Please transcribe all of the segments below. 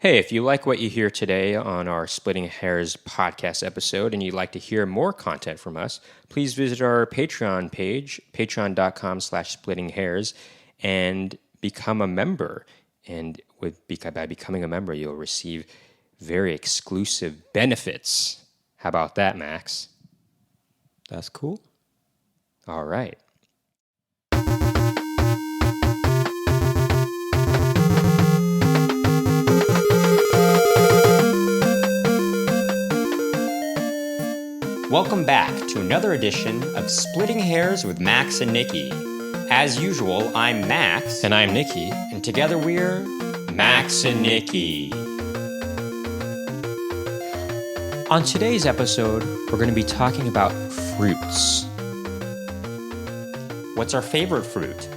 Hey, if you like what you hear today on our Splitting Hairs podcast episode and you'd like to hear more content from us, please visit our Patreon page, patreon.com/splittinghairs, and become a member. And by becoming a member, you'll receive very exclusive benefits. How about that, Max? That's cool. All right. Welcome back to another edition of Splitting Hairs with Max and Nicky. As usual, I'm Max. And I'm Nicky. And together we're Max and Nicky. On today's episode, we're going to be talking about fruits. What's our favorite fruit?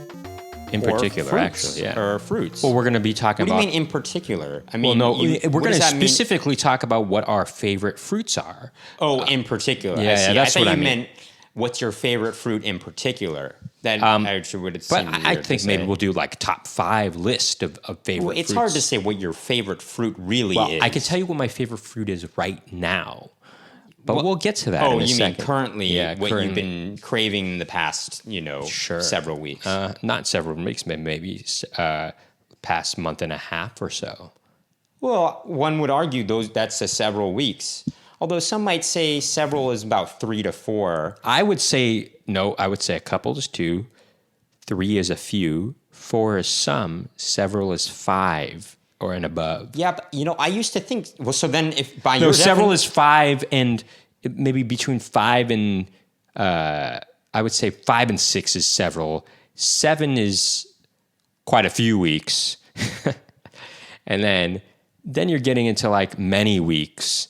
In particular, actually, yeah. Or fruits. Well, we're going to be talking about... What do you mean in particular? I mean, well, no, we're going to specifically talk about what our favorite fruits are. Oh, in particular. Yeah, that's what I mean. Meant, what's your favorite fruit in particular? That actually would seem But I think maybe we'll do like top 5 list of favorite fruits. It's hard to say what your favorite fruit really is. I can tell you what my favorite fruit is right now. But we'll get to that in a second. Oh, you mean currently you've been craving in the past, several weeks? Not several weeks, maybe past month and a half or so. Well, one would argue that's several weeks. Although some might say several is about 3 to 4. I would say a couple is 2, 3 is a few, 4 is some, several is 5. Or and above. Yeah, but, I used to think. Well, so then, if by your several is 5, and maybe between 5 and I would say 5 and 6 is several. 7 is quite a few weeks, and then you're getting into like many weeks,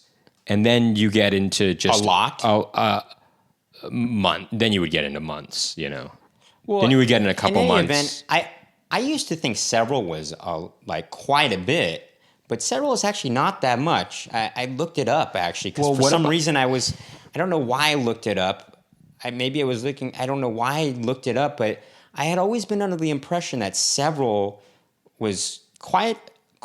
and then you get into just a lot. Month. Then you would get into months. Well, then you would get in a couple in any months. Event, I used to think several was like quite a bit, but several is actually not that much. I looked it up actually because for some reason I don't know why I looked it up. I don't know why I looked it up, but I had always been under the impression that several was quite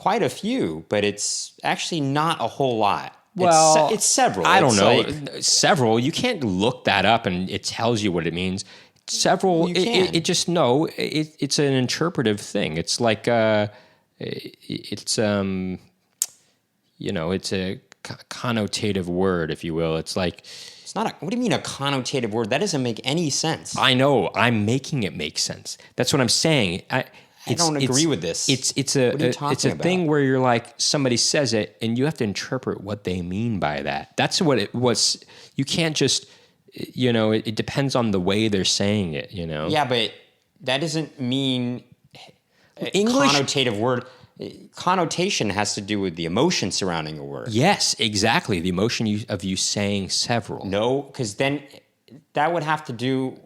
a few, but it's actually not a whole lot. Well, it's several. I don't know. Several, you can't look that up and it tells you what it means. Several, it's an interpretive thing. It's like it's a connotative word, if you will. It's like it's not. What do you mean a connotative word? That doesn't make any sense. I know. I'm making it make sense. That's what I'm saying. I don't agree with this. It's a thing where you're like somebody says it and you have to interpret what they mean by that. That's what it was. You can't just. It depends on the way they're saying it, Yeah, but that doesn't mean English connotative word. Connotation has to do with the emotion surrounding a word. Yes, exactly. The emotion of you saying several. No, because then that would have to do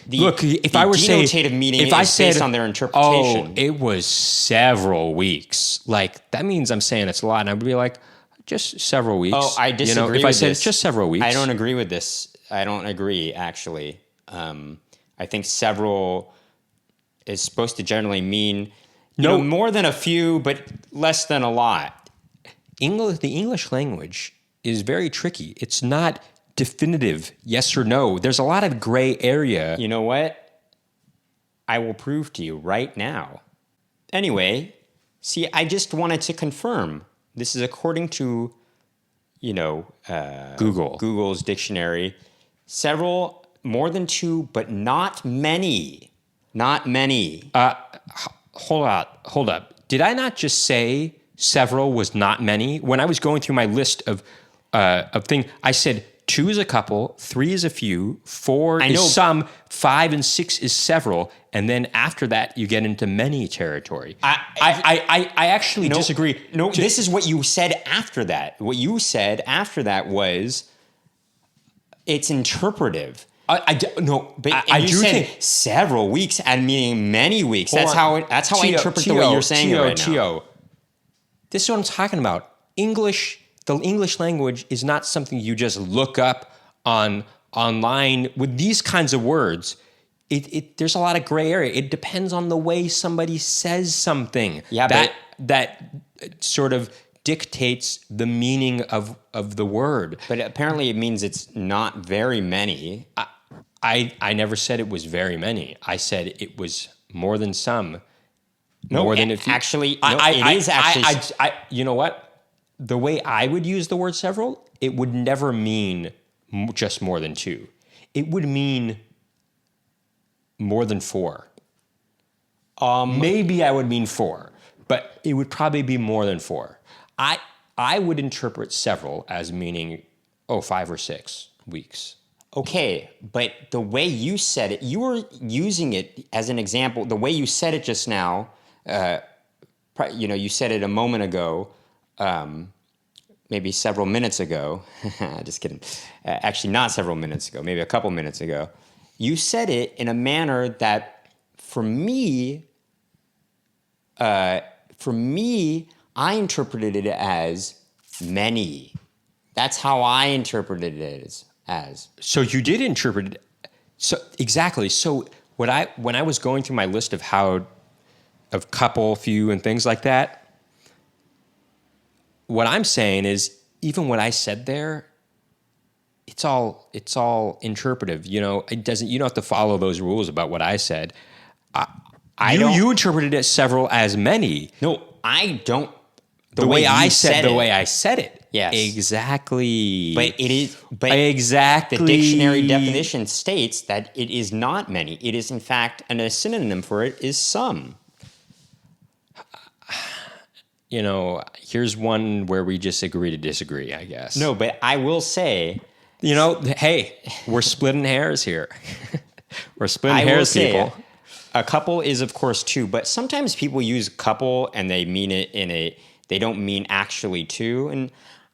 Look, if I were denotative meaning if I said, based on their interpretation. Oh, it was several weeks. Like that means I'm saying it's a lot, and I would be like, just several weeks. Oh, I disagree. If I said it's just several weeks, I don't agree with this. I don't agree, actually. I think several is supposed to generally mean more than a few, but less than a lot. The English language is very tricky. It's not definitive, yes or no. There's a lot of gray area. You know what? I will prove to you right now. Anyway, see, I just wanted to confirm. This is according to, Google's dictionary. Several, more than 2, but not many. Not many. Hold up. Did I not just say several was not many? When I was going through my list of things, I said 2 is a couple, 3 is a few, 4 is some, 5 and 6 is several, and then after that you get into many territory. I actually disagree. No, this is what you said after that. What you said after that was it's interpretive. I do think several weeks and meaning many weeks. That's how I interpret the way you're saying it right now. This is what I'm talking about. The English language is not something you just look up online with these kinds of words. There's a lot of gray area. It depends on the way somebody says something. Yeah, that sort of dictates the meaning of the word. But apparently it means it's not very many. I never said it was very many. I said it was more than some. More than if you, actually, it is actually. You know what? The way I would use the word several, it would never mean just more than two. It would mean more than four. Maybe I would mean four, but it would probably be more than four. I would interpret several as meaning 5 or 6 weeks. Okay, but the way you said it, you were using it as an example. The way you said it just now, you said it a moment ago, maybe several minutes ago. Just kidding. Actually, not several minutes ago, maybe a couple minutes ago. You said it in a manner that, for me, I interpreted it as many. That's how I interpreted it as. So you did interpret it. So exactly. So when I was going through my list of couple, few, and things like that, what I'm saying is, even what I said there, it's all interpretive. You know, you don't have to follow those rules about what I said. You interpreted it several as many. No, I don't. The way I said it. Yes. Exactly. But it is. But exactly. The dictionary definition states that it is not many. It is, in fact, and a synonym for it is some. Here's one where we just agree to disagree, I guess. No, but I will say, hey, we're splitting hairs here. We're splitting hairs, people. A couple is, of course, two, but sometimes people use couple and they mean it they don't mean actually two, and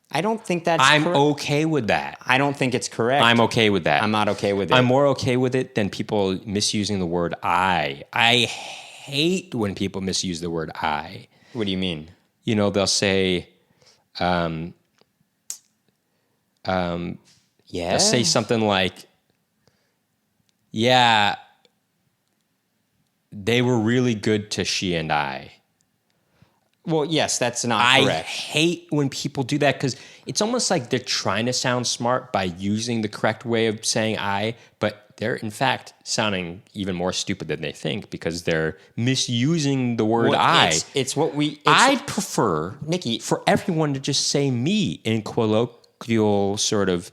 I don't think that's I'm okay with that. I don't think it's correct. I'm okay with that. I'm not okay with it. I'm more okay with it than people misusing the word I. I hate when people misuse the word I. What do you mean? They'll say, yeah. They'll say something like, yeah, they were really good to she and I. Well, yes, that's not correct. I hate when people do that because it's almost like they're trying to sound smart by using the correct way of saying I, but they're in fact sounding even more stupid than they think because they're misusing the word I. I'd prefer, Nicky, for everyone to just say me in colloquial sort of,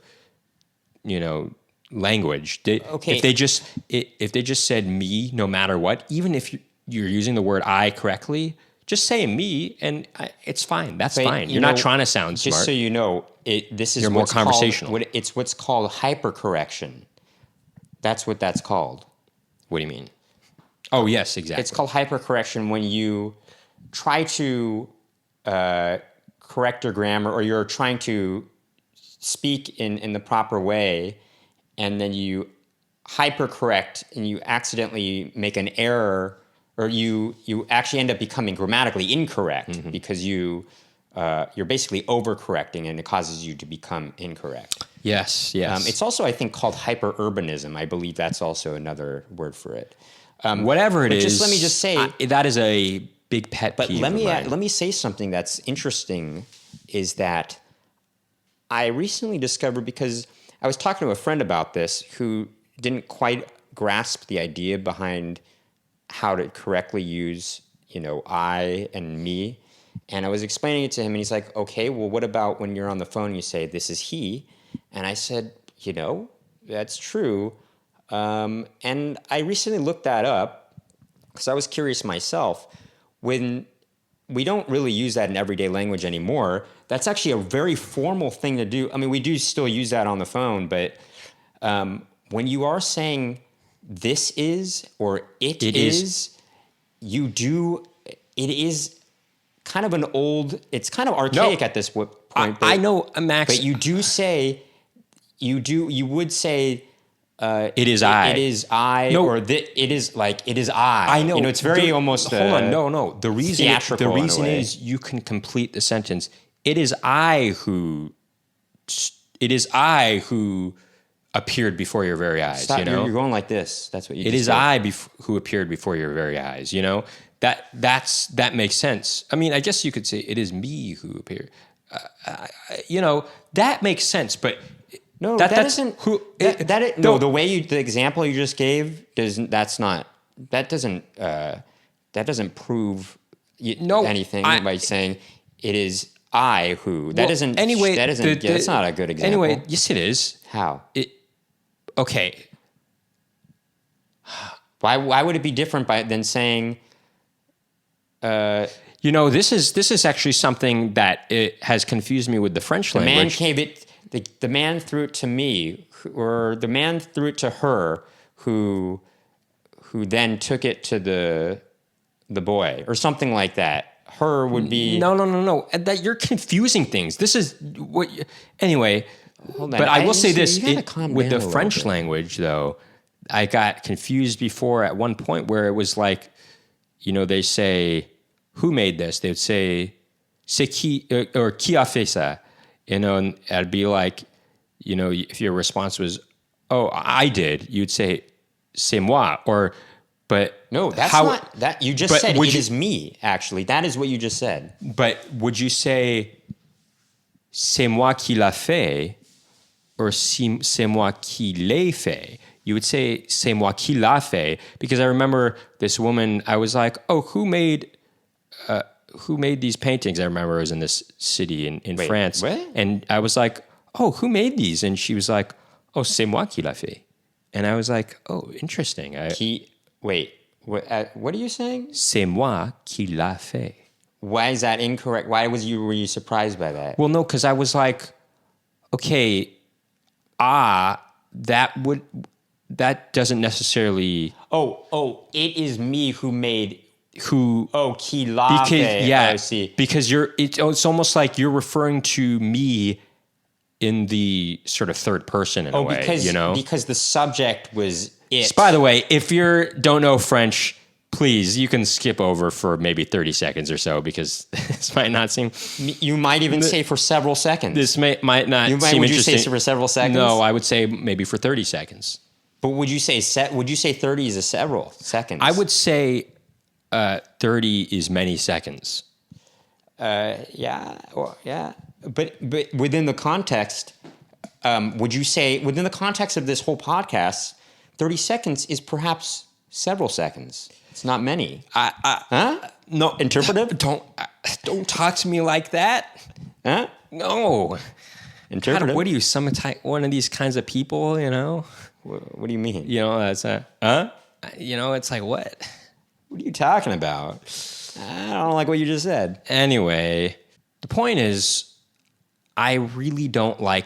language. Okay. If they just said me, no matter what, even if you're using the word I correctly, just say me, and it's fine. That's fine. You're not trying to sound smart. Just so you know, this is you're more conversational. It's what's called hypercorrection. That's what that's called. What do you mean? Oh, yes, exactly. It's called hypercorrection when you try to correct your grammar, or you're trying to speak in the proper way, and then you hypercorrect and you accidentally make an error, or you actually end up becoming grammatically incorrect because you're basically overcorrecting, and it causes you to become incorrect. Yes. It's also, I think, called hyperurbanism. I believe that's also another word for it. Whatever it is. Let me just say that is a big pet peeve. But let me say something that's interesting. Is that I recently discovered, because I was talking to a friend about this who didn't quite grasp the idea behind how to correctly use, I and me. And I was explaining it to him, and he's like, okay, well, what about when you're on the phone and you say, this is he? And I said, that's true. And I recently looked that up because I was curious myself. When we don't really use that in everyday language anymore, that's actually a very formal thing to do. I mean, we do still use that on the phone, but when you are saying this is or it is, it is kind of it's kind of archaic at this point. I know, Max. But you would say, it is I. It is I, no, or it is like, it is I. I know. It's very almost hold on, no. The reason is you can complete the sentence. It is I who appeared before your very eyes. Stop, you're going like this. That's what you It is I who appeared before your very eyes, that makes sense. I mean, I guess you could say it is me who appeared. That makes sense, but No, that's doesn't. who. The way the example you just gave doesn't prove anything by saying it is I who. That's not a good example. Anyway, yes, it is. How? Okay. Why would it be different than saying? This is actually something that it has confused me with the French language. The man threw it to me, or the man threw it to her, who then took it to the boy, or something like that. Her would be no. That you're confusing things. This is what. Anyway, hold on. But I will say this with the a French language, though. I got confused before at one point where it was like, they say, who made this? They would say, c'est qui, or qui a fait ça? And I'd be like, if your response was, oh, I did, you'd say, c'est moi. But no, that's not that. You just said it is me, actually. That is what you just said. But would you say, c'est moi qui l'a fait, or c'est moi qui l'ai fait? You would say, c'est moi qui l'a fait, because I remember this woman, I was like, oh, who made these paintings? I remember I was in this city in France. What? And I was like, oh, who made these? And she was like, oh, c'est moi qui l'a fait. And I was like, oh, interesting. What are you saying? C'est moi qui l'a fait. Why is that incorrect? Were you surprised by that? Well, no, because I was like, okay, that doesn't necessarily. Oh, it is me who made. Qui l'a because, fait. Yeah, I see. Because it's almost like you're referring to me in the sort of third person in a way, because the subject was it. By the way, if you don't know French, please, you can skip over for maybe 30 seconds or so, because this might not seem. You might even say for several seconds. This might not seem interesting. Would you say for several seconds? No, I would say maybe for 30 seconds. But would you say 30 is a several seconds? I would say 30 is many seconds. Yeah. But within the context, would you say within the context of this whole podcast, 30 seconds is perhaps several seconds? It's not many. No, interpretive. Don't talk to me like that. Huh? No. Interpretive. God, what are you, one of these kinds of people? What do you mean? That's it's like what? What are you talking about? I don't like what you just said. Anyway, the point is, I really don't like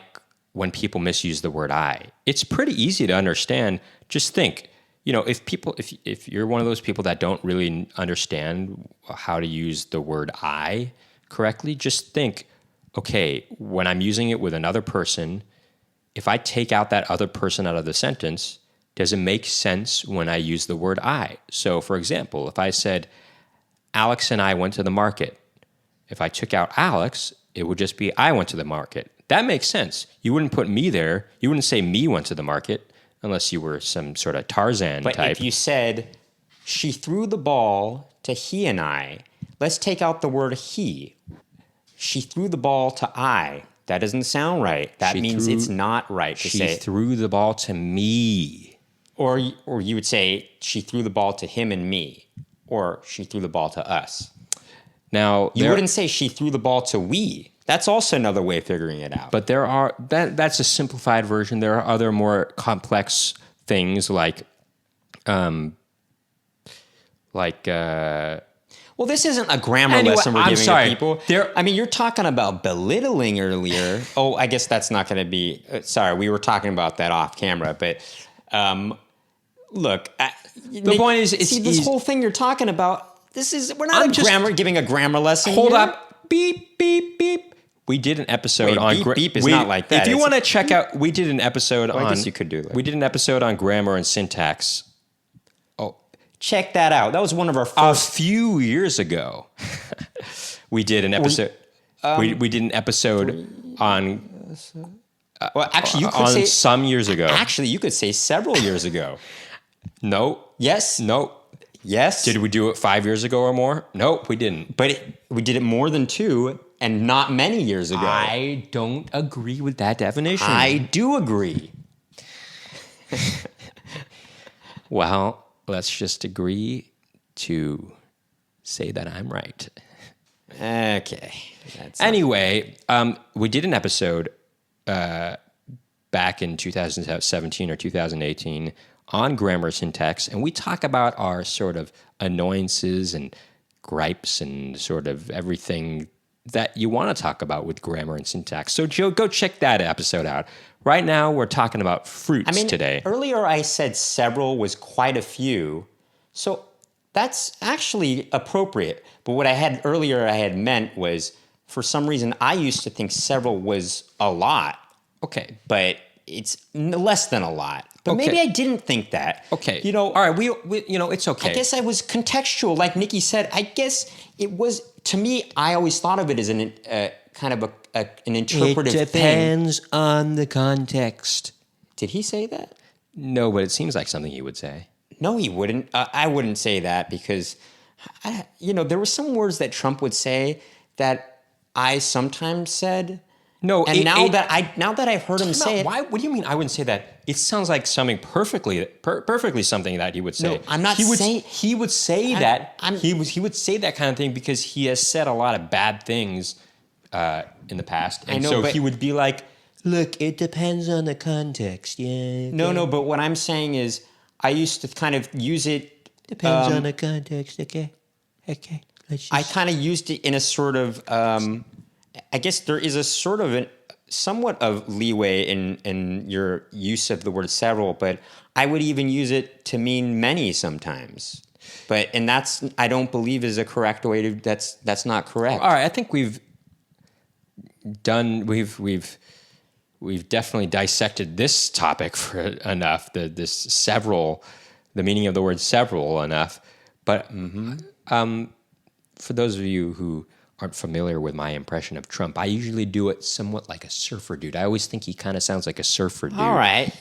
when people misuse the word I. It's pretty easy to understand. Just think, if you're one of those people that don't really understand how to use the word I correctly, just think, okay, when I'm using it with another person, if I take out that other person out of the sentence, does it make sense when I use the word I? So, for example, if I said, Alex and I went to the market, if I took out Alex, it would just be I went to the market. That makes sense. You wouldn't put me there. You wouldn't say me went to the market unless you were some sort of Tarzan type. But if you said, she threw the ball to he and I, let's take out the word he. She threw the ball to I. That doesn't sound right. That means it's not right to say. She threw the ball to me. Or you would say, she threw the ball to him and me. Or she threw the ball to us. Now, you wouldn't say she threw the ball to we. That's also another way of figuring it out. But that's a simplified version. There are other more complex things like well, this isn't a grammar lesson we're giving to people. You're talking about belittling earlier. Oh, I guess that's not going to be. Sorry, we were talking about that off camera. But look, the point is, this whole thing you're talking about. We're not giving a grammar lesson. Hold up, beep beep beep. We did an episode on beep is not like that. If you want to check out, we did an episode on. I guess you could do that. We did an episode on grammar and syntax. Check that out. That was one of our first. A few years ago, we did an episode. We did an episode on. Well, actually, you could say some years ago. Actually, you could say several years ago. No. Yes. No. Yes. Did we do it 5 years ago or more? Nope, we didn't. But we did it more than 2 and not many years ago. I don't agree with that definition. I do agree. Well, let's just agree to say that I'm right. Okay. Anyway, we did an episode back in 2017 or 2018 on grammar syntax, and we talk about our sort of annoyances and gripes and sort of everything that you want to talk about with grammar and syntax. So, Joe, go check that episode out. Right now, we're talking about fruits today. Earlier I said several was quite a few, so that's actually appropriate. But what I had meant was, for some reason, I used to think several was a lot. Okay. But it's less than a lot. But Okay. maybe I didn't think that. Okay. All right. We it's okay. I guess I was contextual, like Nicky said. I guess it was, to me, I always thought of it as an kind of an interpretive thing. It depends on the context. Did he say that? No, but it seems like something he would say. No, he wouldn't. I wouldn't say that because, there were some words that Trump would say that I sometimes said. No, and now that I've heard him say it, why? What do you mean? I wouldn't say that. It sounds like something perfectly something that he would say. No, I'm not saying he would say that. He would say that kind of thing because he has said a lot of bad things in the past, and I know, so he would be like, "Look, it depends on the context." Yeah. Okay. No. But what I'm saying is, I used to kind of use it. Depends on the context. Okay. I kind of used it in a sort of. I guess there is a sort of somewhat of leeway in your use of the word several, but I would even use it to mean many sometimes. And that's, I don't believe, is a correct way to. That's not correct. All right, I think we've definitely dissected this topic for enough. The meaning of the word several enough. But for those of you who aren't familiar with my impression of Trump, I usually do it somewhat like a surfer dude. I always think he kind of sounds like a surfer dude. All right.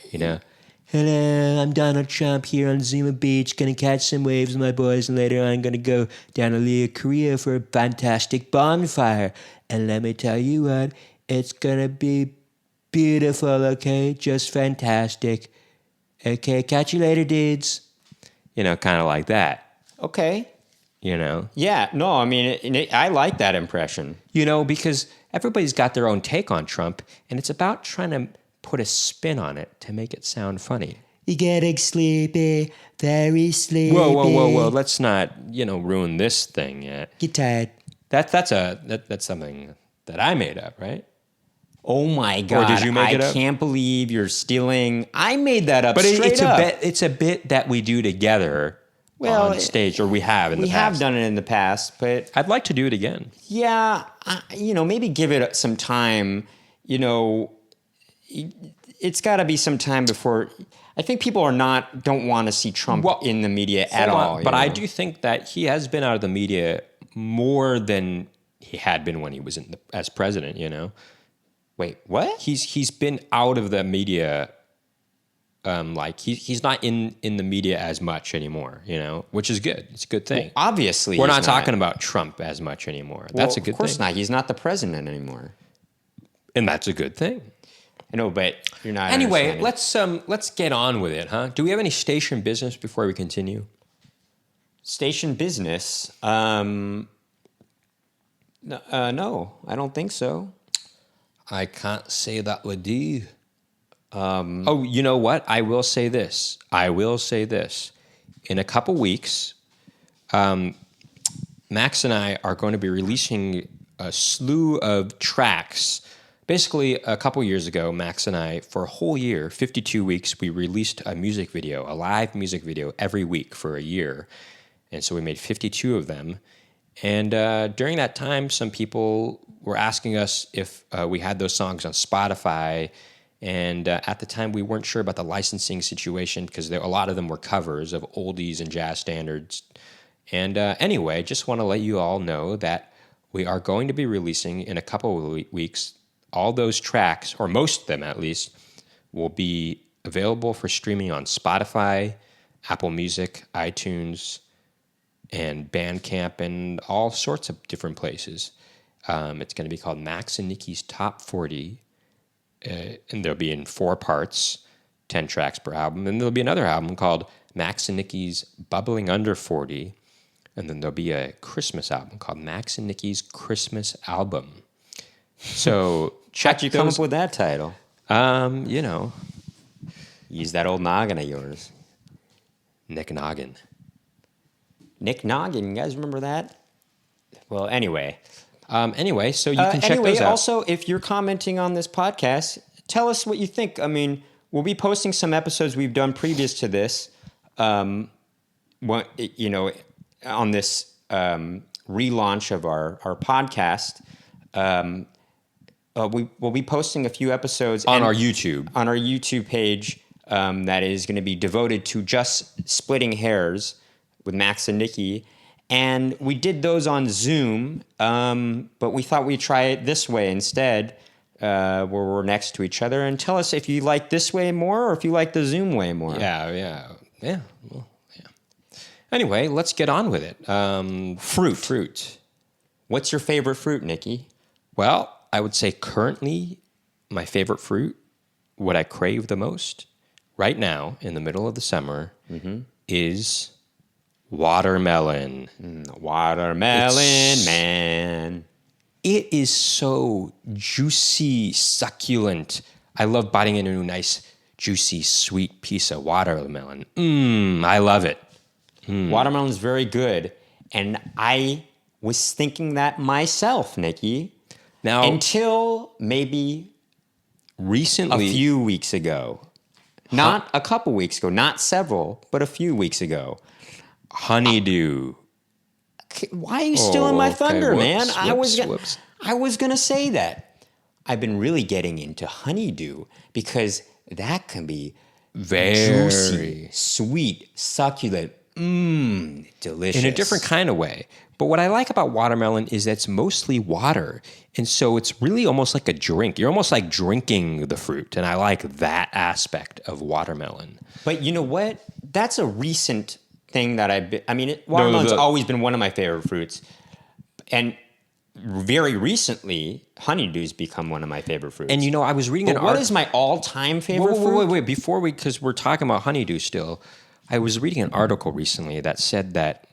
Hello, I'm Donald Trump here on Zuma Beach, gonna catch some waves with my boys, and later on I'm gonna go down to Lea, Korea for a fantastic bonfire. And let me tell you what, it's gonna be beautiful, okay? Just fantastic. Okay, catch you later, dudes. Kind of like that. Okay. Yeah, no, I mean, I like that impression. Because everybody's got their own take on Trump, and it's about trying to put a spin on it to make it sound funny. You're getting sleepy, very sleepy. Whoa. Let's not, ruin this thing yet. Get tired. That's something that I made up, right? Oh my God. Or did you make it up? I can't believe you're stealing. I made that up but straight up. It's a bit that we do together. On stage, or we have in the past. We have done it in the past, but I'd like to do it again. Yeah, maybe give it some time. It's got to be some time before. I think people don't want to see Trump in the media at all. But I do think that he has been out of the media more than he had been when he was as president. Wait, what? He's been out of the media. He's not in the media as much anymore, which is good. It's a good thing. Well, obviously, we're not talking about Trump as much anymore. That's a good thing. Of course not. He's not the president anymore, and that's a good thing. I know, but you're not. Anyway, let's get on with it, huh? Do we have any station business before we continue? Station business? No, I don't think so. I can't say that we do. You know what? I will say this. In a couple weeks, Max and I are going to be releasing a slew of tracks. Basically, a couple years ago, Max and I, for a whole year, 52 weeks, we released a live music video every week for a year. And so we made 52 of them. And during that time, some people were asking us if we had those songs on Spotify. And at the time, we weren't sure about the licensing situation because a lot of them were covers of oldies and jazz standards. And anyway, just want to let you all know that we are going to be releasing in a couple of weeks. All those tracks, or most of them at least, will be available for streaming on Spotify, Apple Music, iTunes, and Bandcamp and all sorts of different places. It's going to be called Max and Nicky's Top 40, and they'll be in 4 parts, 10 tracks per album. And there'll be another album called Max and Nicky's Bubbling Under 40, and then there'll be a Christmas album called Max and Nicky's Christmas Album. So check. How'd you come up with that title? You know, Use that old noggin of yours. Nick Noggin. Nick Noggin, you guys remember that? Well, anyway. Anyway, so you can check those out. Also, if you're commenting on this podcast, tell us what you think. I mean, we'll be posting some episodes we've done previous to this, on this relaunch of our podcast. We'll be posting a few episodes on our YouTube. On our YouTube page that is going to be devoted to just splitting hairs with Max and Nicky. And we did those on Zoom, but we thought we'd try it this way instead, where we're next to each other. And tell us if you like this way more or if you like the Zoom way more. Yeah. Well, yeah. Anyway, let's get on with it. Fruit. What's your favorite fruit, Nicky? Well, I would say currently my favorite fruit, what I crave the most right now in the middle of the summer, is watermelon. Watermelon, man. It is so juicy, succulent. I love biting into a nice, juicy, sweet piece of watermelon. I love it. Watermelon is very good. And I was thinking that myself, Nicky. Now, until maybe recently, a few weeks ago. Not a couple weeks ago, not several, but a few weeks ago. Honeydew. Why are you stealing my thunder, man? Whoops. I was going to say that. I've been really getting into honeydew because that can be very juicy, sweet, succulent, delicious. In a different kind of way. But what I like about watermelon is that it's mostly water. And so it's really almost like a drink. You're almost like drinking the fruit. And I like that aspect of watermelon. But you know what? That's a recent thing that watermelon's always been one of my favorite fruits. And very recently, honeydew's become one of my favorite fruits. And I was reading what is my all-time favorite fruit? Wait. Because we're talking about honeydew still, I was reading an article recently that said that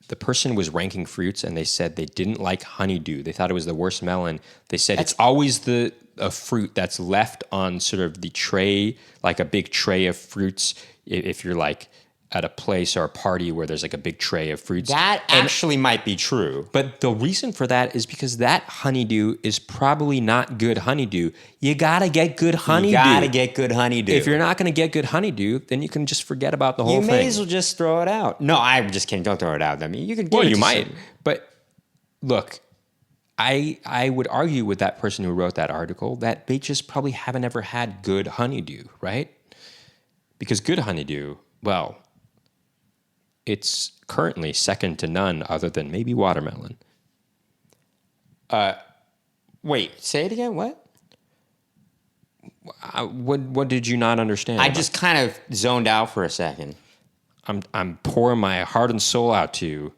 the person was ranking fruits and they said they didn't like honeydew. They thought it was the worst melon. They said it's always a fruit that's left on sort of the tray, like a big tray of fruits. If you're like at a place or a party where there's like a big tray of fruits. That actually might be true. But the reason for that is because that honeydew is probably not good honeydew. You gotta get good honeydew. If you're not gonna get good honeydew, then you can just forget about the whole thing. You may as well just throw it out. No, I'm just kidding. Don't throw it out. I mean, you could. Well, you might. But look, I would argue with that person who wrote that article that they just probably haven't ever had good honeydew, right? Because good honeydew, well, it's currently second to none other than maybe watermelon. Wait, say it again. What? What did you not understand? I just kind of zoned out for a second. I'm pouring my heart and soul out to you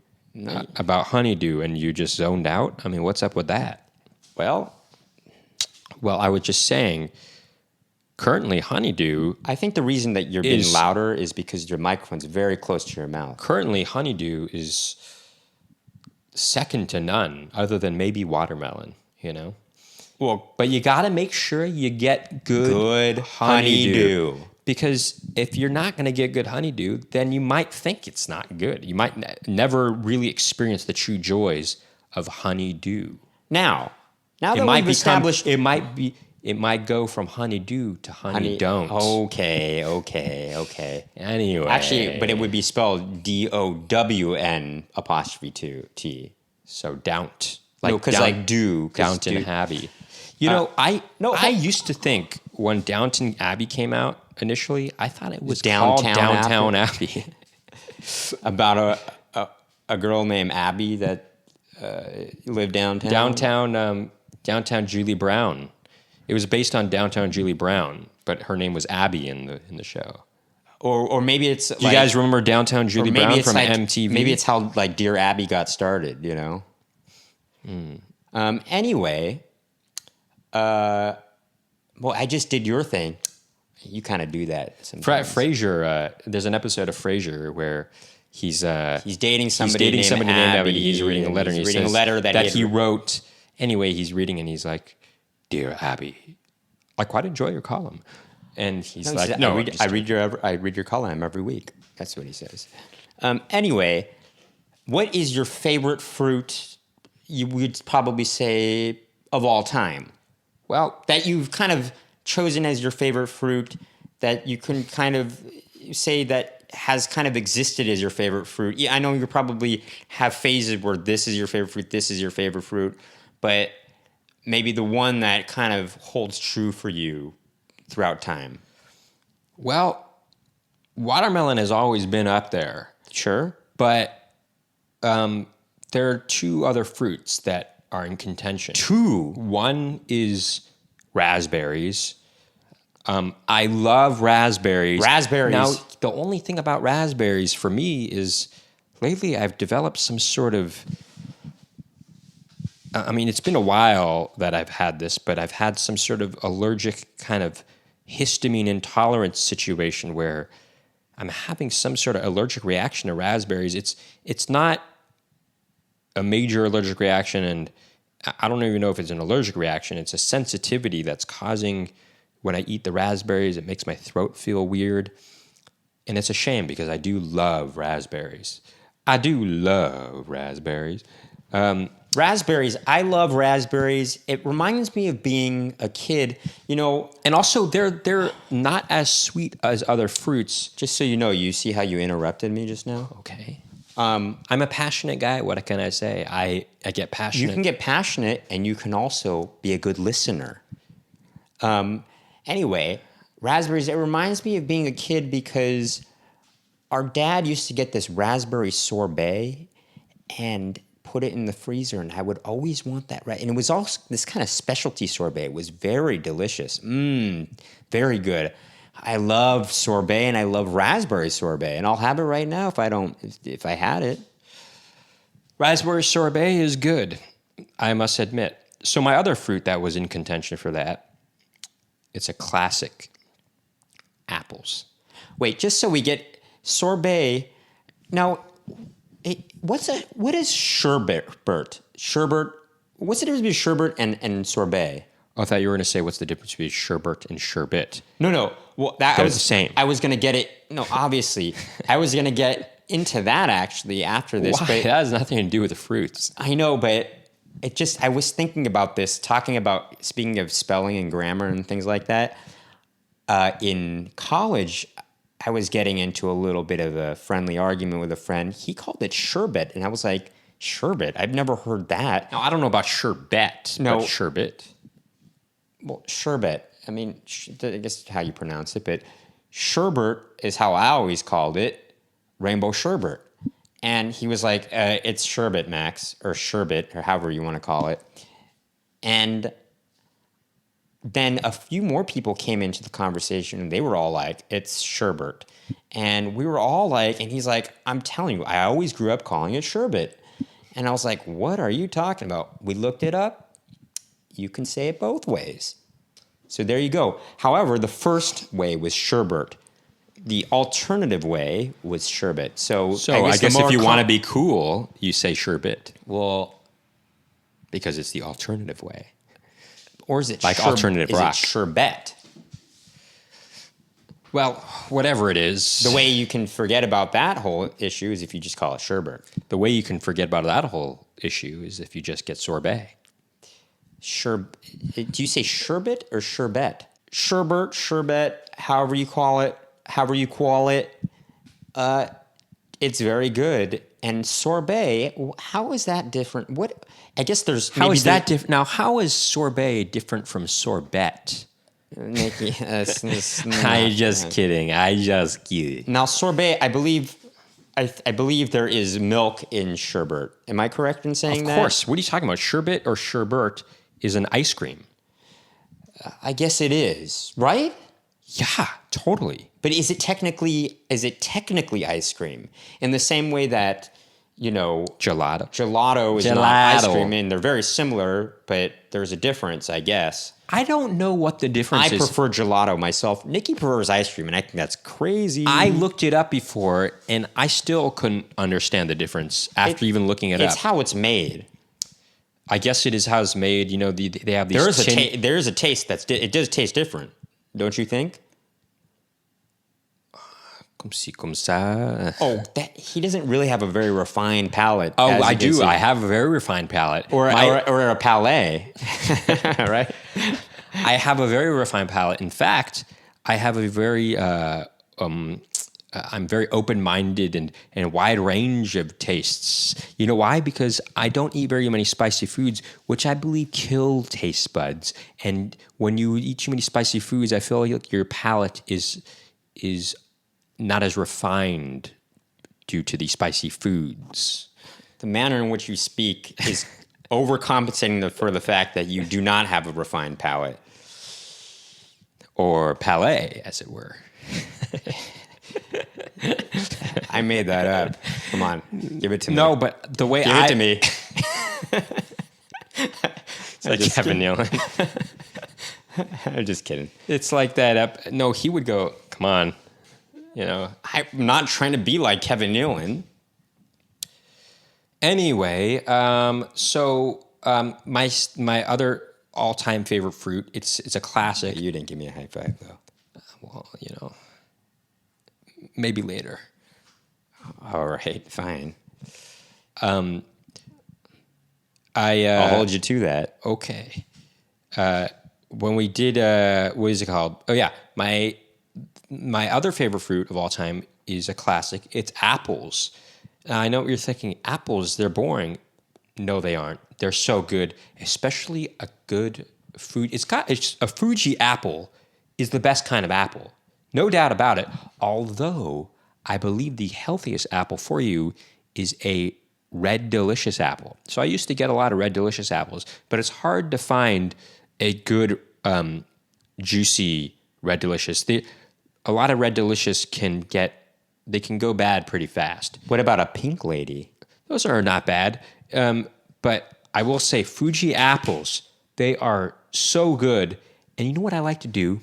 about honeydew, and you just zoned out? I mean, what's up with that? Well, I was just saying, currently honeydew... I think the reason that you're being louder is because your microphone's very close to your mouth. Currently, honeydew is second to none, other than maybe watermelon, Well, but you got to make sure you get good honeydew. Because if you're not going to get good honeydew, then you might think it's not good. You might never really experience the true joys of honeydew. Now that we've established... It might go from honeydew to honey don't. Okay. Anyway. Actually, but it would be spelled DOWN''T. So don't. Because like do. Downton Abbey. I used to think when Downton Abbey came out initially, I thought it was called Downtown Abbey. About a girl named Abby that lived downtown. Downtown Julie Brown. It was based on Downtown Julie Brown, but her name was Abby in the show. Or maybe it's Do you guys remember Downtown Julie Brown from like, MTV? Maybe it's how like Dear Abby got started, you know? Anyway, well, I just did your thing. You kind of do that sometimes. Frasier, there's an episode of Frasier where he's dating somebody named Abby. He's reading a letter. He's reading a letter that he wrote. Anyway, he's reading and he's like, "Dear Abby, I quite enjoy your column." And he's like, "No, I read your column every week." That's what he says. Anyway, what is your favorite fruit? You would probably say of all time. Well, That you've kind of chosen as your favorite fruit, that you can kind of say that has kind of existed as your favorite fruit. Yeah, I know you probably have phases where this is your favorite fruit, this is your favorite fruit, but maybe the one that kind of holds true for you throughout time. Well, watermelon has always been up there. Sure. But there are two other fruits that are in contention. Two. One is raspberries. I love raspberries. Raspberries. Now, the only thing about raspberries for me is lately I've developed some sort of... I mean, it's been a while that I've had this, but I've had some sort of allergic kind of histamine intolerance situation where I'm having some sort of allergic reaction to raspberries. It's not a major allergic reaction, and I don't even know if it's an allergic reaction. It's a sensitivity that's causing, when I eat the raspberries, it makes my throat feel weird. And it's a shame because I do love raspberries. Raspberries. I love raspberries. It reminds me of being a kid, you know. And also, they're not as sweet as other fruits. Just so you know, you see how you interrupted me just now? Okay. I'm a passionate guy. What can I say? I get passionate. You can get passionate, and you can also be a good listener. Anyway, raspberries, it reminds me of being a kid because our dad used to get this raspberry sorbet and put it in the freezer, and I would always want that. And it was also this kind of specialty sorbet. It was very delicious. Very good. I love sorbet, and I love raspberry sorbet, and I'll have it right now if I had it. Raspberry sorbet is good, I must admit. So my other fruit that was in contention for that, it's a classic, apples. Wait, just so we get sorbet. Now, what is sherbet? Sherbet. What's the difference between sherbet and sorbet? I thought you were going to say what's the difference between sherbet and sherbet. No. Well, They're the same. I was going to get it. No, obviously, I was going to get into that actually after this. Why? But That has nothing to do with the fruits. I know, but I was thinking about this, speaking of spelling and grammar and things like that. In college, I was getting into a little bit of a friendly argument with a friend. He called it sherbet, and I was like, sherbet? I've never heard that. Now, I don't know about sherbet, but sherbet. Well, sherbet. I mean, I guess how you pronounce it, but sherbet is how I always called it, rainbow sherbet. And he was like, it's sherbet, Max, or sherbet, or however you want to call it. And then a few more people came into the conversation, and they were all like, it's sherbet. And we were all like, and he's like, I'm telling you, I always grew up calling it sherbet. And I was like, what are you talking about? We looked it up. You can say it both ways. So there you go. However, the first way was sherbet. The alternative way was sherbet. So I guess if you want to be cool, you say sherbet. Well, because it's the alternative way. Or is it like alternative rock? Is it sherbet? Well, whatever it is. The way you can forget about that whole issue is if you just call it sherbet. The way you can forget about that whole issue is if you just get sorbet. Do you say sherbet or sherbet? Sherbet, however you call it. It's very good. And sorbet, how is that different? What? I guess there's... How is that different? Now, how is sorbet different from sorbet? Nicky, I'm just kidding. Now, sorbet, I believe there is milk in sherbet. Am I correct in saying that? Of course. What are you talking about? Sherbet or sherbet is an ice cream. I guess it is, right? Yeah, totally. But is it technically ice cream? In the same way that, gelato is not ice cream, and they're very similar, but there's a difference, I guess. I don't know what the difference is. I prefer gelato myself. Nicky prefers ice cream, and I think that's crazy. I looked it up before, and I still couldn't understand the difference after even looking it up. It's how it's made. I guess it is how it's made. They have these. There is a taste it does taste different, don't you think? Comme ci, comme ça. Oh, he doesn't really have a very refined palate. Oh, I do. I have a very refined palate. Or a palate, right? I have a very refined palate. In fact, I have a very I'm very open-minded and wide range of tastes. You know why? Because I don't eat very many spicy foods, which I believe kill taste buds. And when you eat too many spicy foods, I feel like your palate is not as refined due to the spicy foods. The manner in which you speak is overcompensating for the fact that you do not have a refined palate. Or palate, as it were. I made that up. Come on, give it to me. No, but the way give it to me. It's like Kevin Nealon. I'm just kidding. It's like that. No, he would go, come on. I'm not trying to be like Kevin Nealon. Anyway, my other all-time favorite fruit, it's a classic. You didn't give me a high five, though. Well, maybe later. All right, fine. I'll hold you to that. Okay. When we did, what is it called? Oh yeah, my other favorite fruit of all time is a classic. It's apples. I know what you're thinking. Apples, they're boring. No, they aren't. They're so good, especially a good food. It's a Fuji apple is the best kind of apple. No doubt about it. Although I believe the healthiest apple for you is a Red Delicious apple. So I used to get a lot of Red Delicious apples, but it's hard to find a good juicy Red Delicious. A lot of Red Delicious can go bad pretty fast. What about a Pink Lady? Those are not bad. But I will say Fuji apples, they are so good. And you know what I like to do?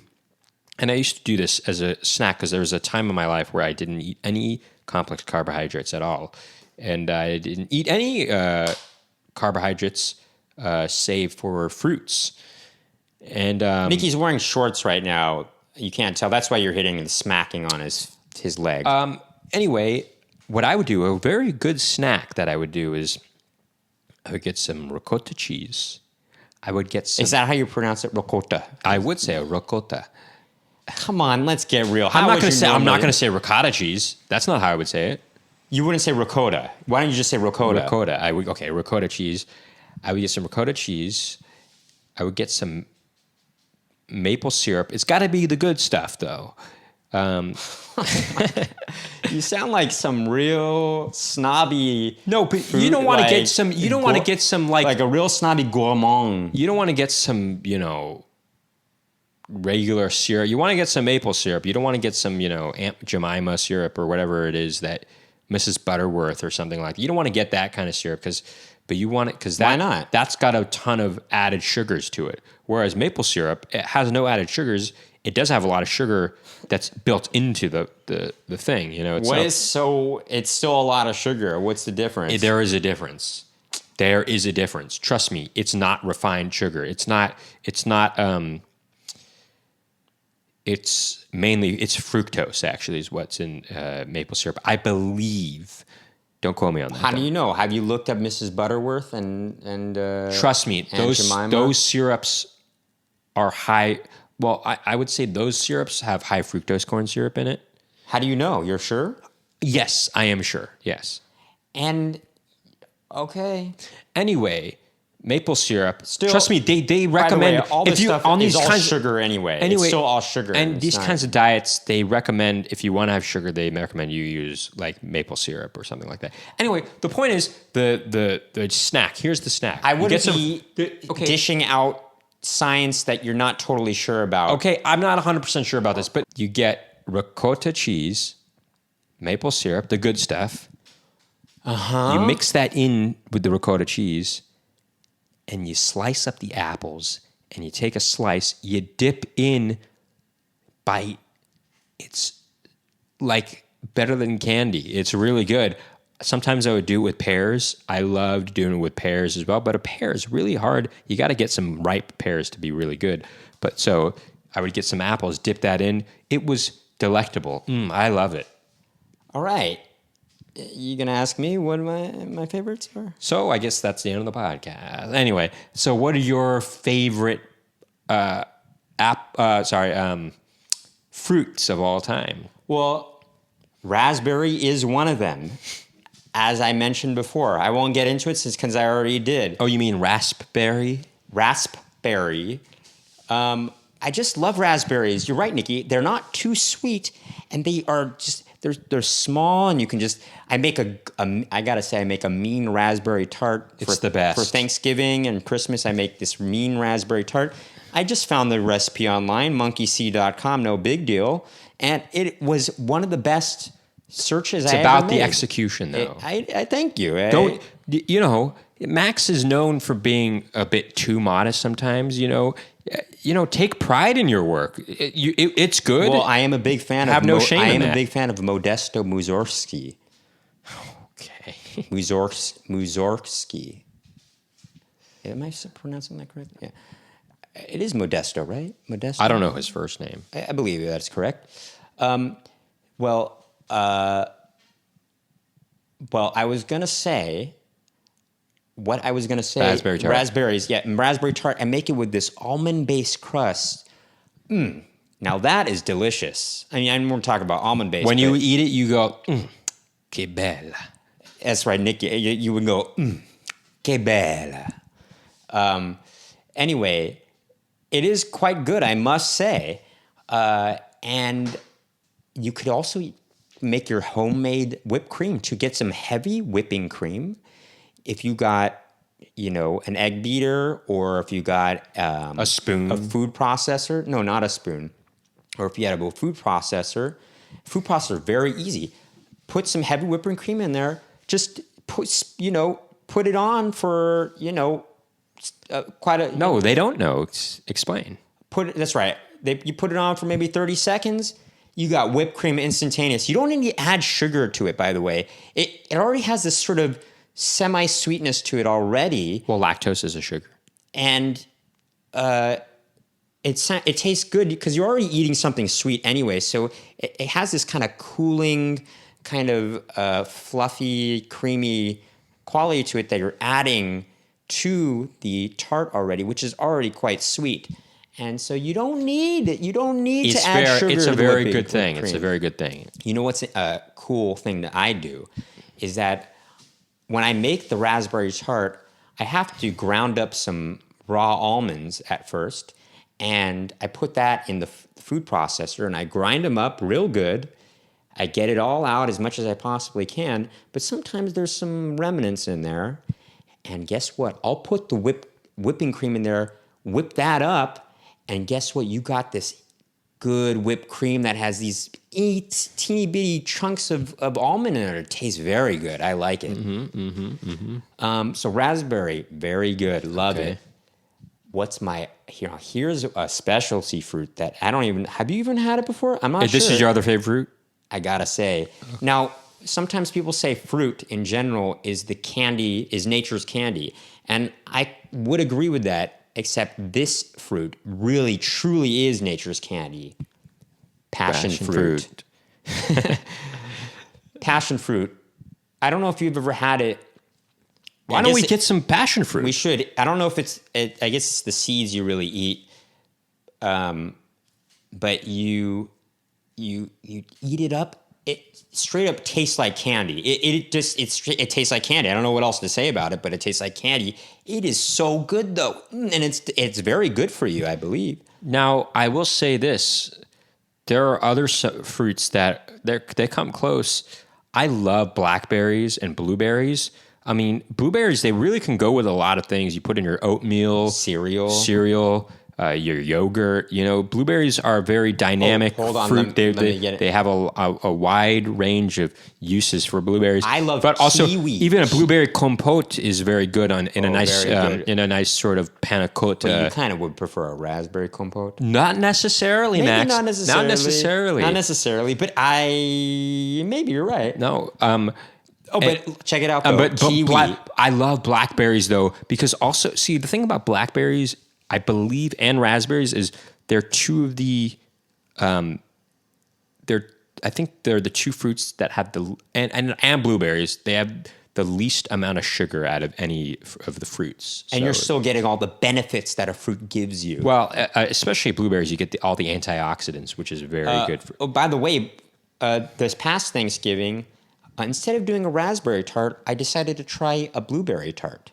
And I used to do this as a snack because there was a time in my life where I didn't eat any complex carbohydrates at all. And I didn't eat any carbohydrates save for fruits. And Nicky's wearing shorts right now. You can't tell. That's why you're hitting and smacking on his leg. Anyway, what I would do, a very good snack that I would do is I would get some ricotta cheese. I would get some... Is that how you pronounce it? Ricotta? I would say a ricotta. Come on, let's get real. I'm not going to say ricotta cheese. That's not how I would say it. You wouldn't say ricotta. Why don't you just say ricotta? Ricotta. Ricotta cheese. I would get some ricotta cheese. I would get some maple syrup. It's got to be the good stuff, though. You sound like some real snobby. No, but fruit, you don't want to get some. You don't want to get some like a real snobby gourmand. You don't want to get some, regular syrup. You want to get some maple syrup. You don't want to get some, Aunt Jemima syrup or whatever it is that Mrs. Butterworth or something like that. You don't want to get that kind of syrup but you want it because why not? That's got a ton of added sugars to it. Whereas maple syrup, it has no added sugars. It does have a lot of sugar that's built into the thing. It's still a lot of sugar. What's the difference? There is a difference. There is a difference. Trust me, it's not refined sugar. It's fructose actually is what's in maple syrup. I believe. Don't quote me on that. How do you know? Have you looked up Mrs. Butterworth and trust me, those syrups are high. Well, I would say those syrups have high fructose corn syrup in it. How do you know? You're sure? Yes, I am sure. Yes. And okay. Anyway, maple syrup. Still, trust me, they recommend by the way, all this stuff is all sugar anyway. It's still all sugar. And these kinds of diets, they recommend if you want to have sugar, they recommend you use like maple syrup or something like that. Anyway, the point is the snack. Here's the snack. I wouldn't be dishing out science that you're not totally sure about. Okay, I'm not 100% sure about this, but you get ricotta cheese, maple syrup, the good stuff. You mix that in with the ricotta cheese, and you slice up the apples, and you take a slice, you dip in, bite. It's like better than candy. It's really good. Sometimes I would do it with pears. I loved doing it with pears as well, but a pear is really hard. You got to get some ripe pears to be really good. But so I would get some apples, dip that in. It was delectable. I love it. All right. You going to ask me what my favorites are? So I guess that's the end of the podcast. Anyway, so what are your favorite fruits of all time? Well, raspberry is one of them. As I mentioned before, I won't get into it because I already did. Oh, you mean raspberry? Raspberry. I just love raspberries. You're right, Nicky. They're not too sweet, and they are just they're small, and you can just. I make I gotta say, I make a mean raspberry tart. It's the best for Thanksgiving and Christmas. I make this mean raspberry tart. I just found the recipe online, monkeyseed.com. No big deal, and it was one of the best searches I ever made. It's about the execution, though. I thank you. Max is known for being a bit too modest sometimes. Take pride in your work. It's good. Well, I am a big fan. Have no shame in that. I am a big fan of Modesto Mussorgsky. Okay, Mussorgsky. Am I pronouncing that correctly? Yeah. It is Modesto, right? Modesto. I don't know his first name. I believe that's correct. Well, I was going to say, Raspberry tart. Raspberries, yeah, and raspberry tart, and make it with this almond-based crust. Now that is delicious. I mean, I'm more talking about almond-based. When you eat it, you go, que bella. That's right, Nick. You would go, que bella. Anyway, it is quite good, I must say. And you could also make your homemade whipped cream to get some heavy whipping cream. If you got, an egg beater, or if you got a spoon, a food processor. No, not a spoon. Or if you had a food processor. Food processor, very easy. Put some heavy whipping cream in there. Just put it on for quite a. No, they don't know. Explain. That's right. You put it on for maybe 30 seconds. You got whipped cream instantaneous. You don't need to add sugar to it, by the way. It already has this sort of semi-sweetness to it already. Well, lactose is a sugar. And it tastes good because you're already eating something sweet anyway. So it has this kind of cooling, kind of fluffy, creamy quality to it that you're adding to the tart already, which is already quite sweet. And so you don't need to add sugar. It's a to very whipping good thing. cream. It's a very good thing. You know what's a cool thing that I do is that when I make the raspberry tart, I have to ground up some raw almonds at first, and I put that in the food processor, and I grind them up real good. I get it all out as much as I possibly can, but sometimes there's some remnants in there. And guess what? I'll put the whipping cream in there, whip that up, and guess what? You got this good whipped cream that has these teeny bitty chunks of almond in it. It tastes very good. I like it. So raspberry, very good. Love it. What's here's a specialty fruit that I don't even, have you even had it before? I'm not sure. This is your other favorite fruit? I gotta say. Now, sometimes people say fruit in general is nature's candy. And I would agree with that. Except this fruit really, truly is nature's candy. Passion fruit. Passion fruit. I don't know if you've ever had it. Why don't we get some passion fruit? We should. I don't know if I guess it's the seeds you really eat. But you eat it up. It straight up tastes like candy. It tastes like candy. I don't know what else to say about it, but it tastes like candy. It is so good though, and it's very good for you, I believe. Now, I will say this: there are other fruits that they come close. I love blackberries and blueberries. I mean, blueberries, they really can go with a lot of things. You put in your oatmeal, cereal, your yogurt. You know, blueberries are a very dynamic hold on, fruit. let me get it. They have a wide range of uses for blueberries. I love but also kiwi. even a blueberry compote is very good in a nice sort of panna cotta. But you kind of would prefer a raspberry compote. Not necessarily, Maybe Max. not necessarily. Not necessarily. Not necessarily. But maybe you're right. No. But check it out, though. Kiwi. I love blackberries, though, because also, see, the thing about blackberries, I believe, and raspberries is they're two of the, I think they're the two fruits that have and blueberries, they have the least amount of sugar out of any of the fruits. And you're still getting all the benefits that a fruit gives you. Well, especially blueberries, you get all the antioxidants, which is very good. By the way, this past Thanksgiving, instead of doing a raspberry tart, I decided to try a blueberry tart.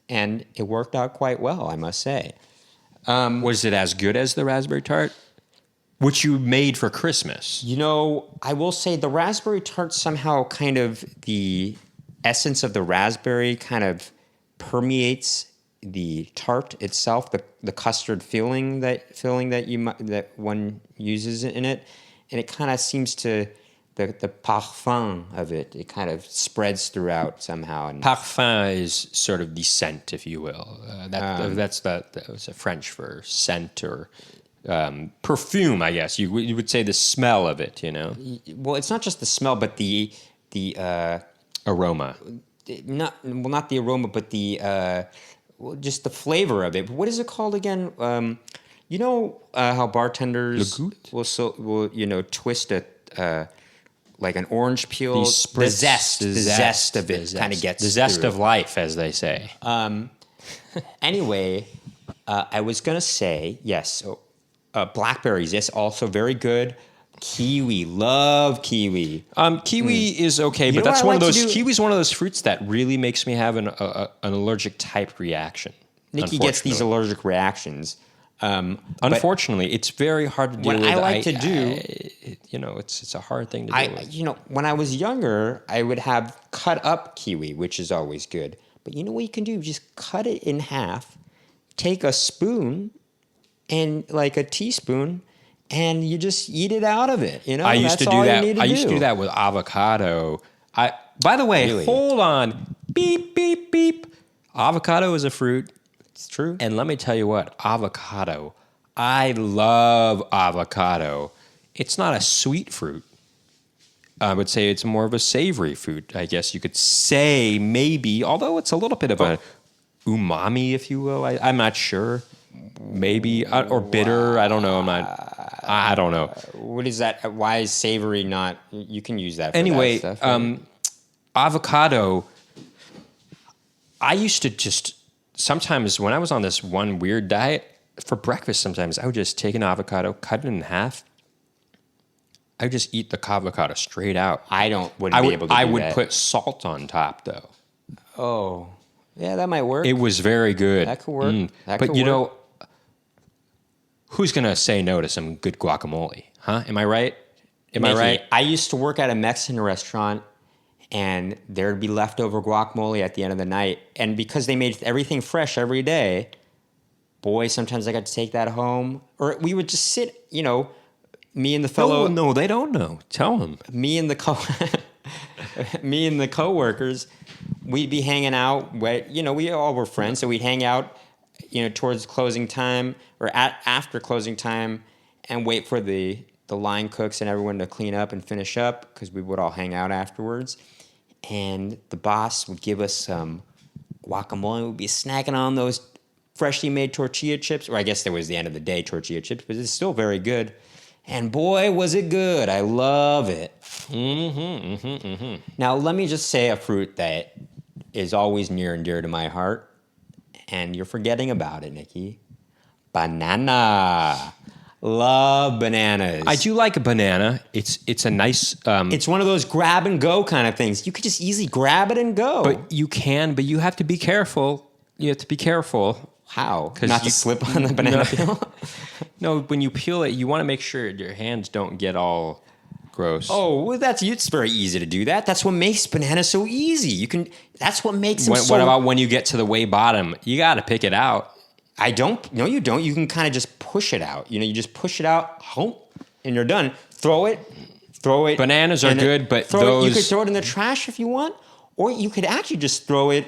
And it worked out quite well, I must say. Was it as good as the raspberry tart? Which you made for Christmas. You know, I will say the raspberry tart somehow kind of the essence of the raspberry kind of permeates the tart itself, the custard filling that one uses in it, and it kind of seems to the parfum of it kind of spreads throughout somehow. And parfum is sort of the scent, if you will. That's French for scent or perfume, I guess. You would say the smell of it, you know? Well, it's not just the smell, but the aroma. Not the aroma, but just the flavor of it. But what is it called again? You know how bartenders will twist a like an orange peel. The zest of it kind of gets the zest through. Of life, as they say. Anyway, I was gonna say yes. So, blackberries, yes, also very good. Kiwi, love kiwi. Kiwi is okay, but that's one of those. Kiwi's one of those fruits that really makes me have an allergic type reaction. Nicky gets these allergic reactions. Unfortunately, it's very hard to deal with. What I like to do, it's a hard thing to deal with. When I was younger, I would have cut up kiwi, which is always good. But you know what you can do? Just cut it in half, take a spoon, and like a teaspoon, and you just eat it out of it. You know, I used to do that. I used to do that with avocado. By the way, Really? Hold on. Beep, beep, beep. Avocado is a fruit. It's true. And let me tell you what, avocado. I love avocado. It's not a sweet fruit. I would say it's more of a savory fruit, I guess you could say, maybe, although it's a little bit of a umami, if you will. I'm not sure. Maybe, or bitter. I don't know. I don't know. What is that? Why is savory not? You can use that for anyway, that stuff. Right? Avocado, I used to just, sometimes when I was on this one weird diet, for breakfast sometimes, I would just take an avocado, cut it in half. I would just eat the avocado straight out. Wouldn't be able to do that. I would put salt on top, though. Oh, yeah, that might work. It was very good. That could work. But you know, who's going to say no to some good guacamole? Huh? Am I right? Am I right? I used to work at a Mexican restaurant, and there'd be leftover guacamole at the end of the night. And because they made everything fresh every day, boy, sometimes I got to take that home. Or we would just sit, me and the fellow... No, they don't know. Tell them. Me and the coworkers, we'd be hanging out. We all were friends, so we'd hang out, towards closing time or after closing time, and wait for the line cooks and everyone to clean up and finish up, because we would all hang out afterwards. And the boss would give us some guacamole. We'd be snacking on those freshly made tortilla chips, or I guess there was the end of the day tortilla chips, but it's still very good. And boy, was it good. I love it. Now, let me just say a fruit that is always near and dear to my heart, and you're forgetting about it, Nicky. Banana. Love bananas. I do like a banana. It's a nice... it's one of those grab and go kind of things. You could just easily grab it and go. But you have to be careful. You have to be careful. How? Not to slip on the banana peel? No, when you peel it, you want to make sure your hands don't get all gross. Oh, well, it's very easy to do that. That's what makes bananas so easy. That's what makes them What about when you get to the way bottom? You got to pick it out. I don't. No, you don't. You can kind of just push it out. You just push it out, and you're done. Throw it. Bananas are good, but those... You could throw it in the trash if you want, or you could actually just throw it.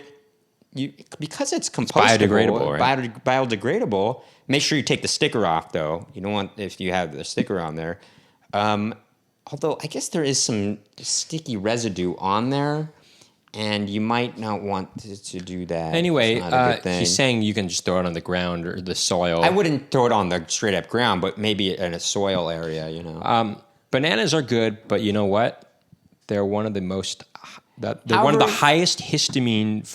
Because it's compostable, biodegradable, right? Biodegradable. Make sure you take the sticker off, though. You don't want if you have the sticker on there. Although I guess there is some sticky residue on there, and you might not want to do that. Anyway, he's saying you can just throw it on the ground or the soil. I wouldn't throw it on the straight up ground, but maybe in a soil area, Bananas are good, but you know what? They're one of the most. They're one of the highest histamine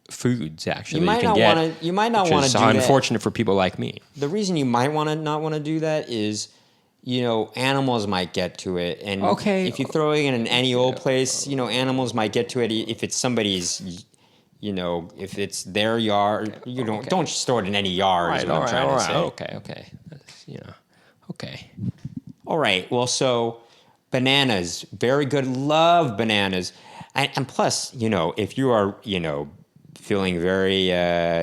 foods. Actually, you might not want to. You might not want to do that. Unfortunate for people like me. The reason you might not want to do that is, animals might get to it, and if you're throwing it in any old place, animals might get to it. If it's somebody's, if it's their yard, don't store it in any yard. Is what I'm trying to say. Okay. Okay. All right. Well, so bananas, very good. Love bananas, and plus, if you are, feeling very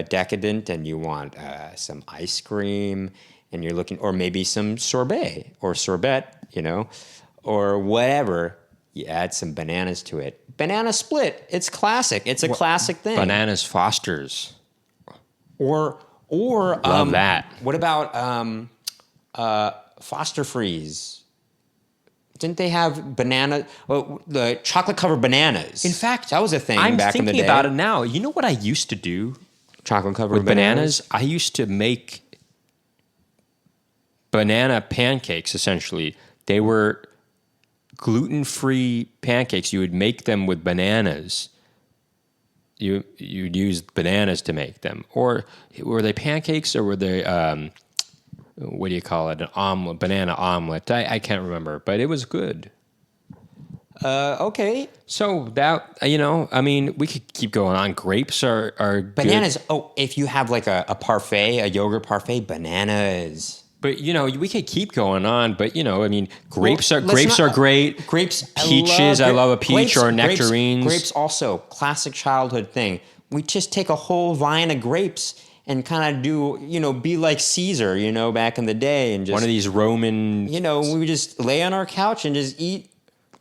decadent and you want some ice cream and you're looking, or maybe some sorbet, or whatever, you add some bananas to it. Banana split. It's classic. It's a classic thing. Bananas Fosters. Or love that. What about Foster Freeze? Didn't they have the chocolate covered bananas? In fact, that was a thing I'm back in the day. thinking about it now. You know what I used to do? Chocolate covered with bananas? I used to make banana pancakes, essentially. They were gluten-free pancakes. You would make them with bananas. You'd use bananas to make them. Or were they pancakes or were they... what do you call it? An omelet, banana omelet. I can't remember, but it was good. Okay. So that, we could keep going on. Grapes are bananas. Good. Oh, if you have like a parfait, a yogurt parfait, bananas. But we could keep going on. But grapes are great. Grapes, peaches. I love a peach or nectarines. Grapes also classic childhood thing. We just take a whole vine of grapes and kind of do, be like Caesar, back in the day. And just one of these Roman... we would just lay on our couch and just eat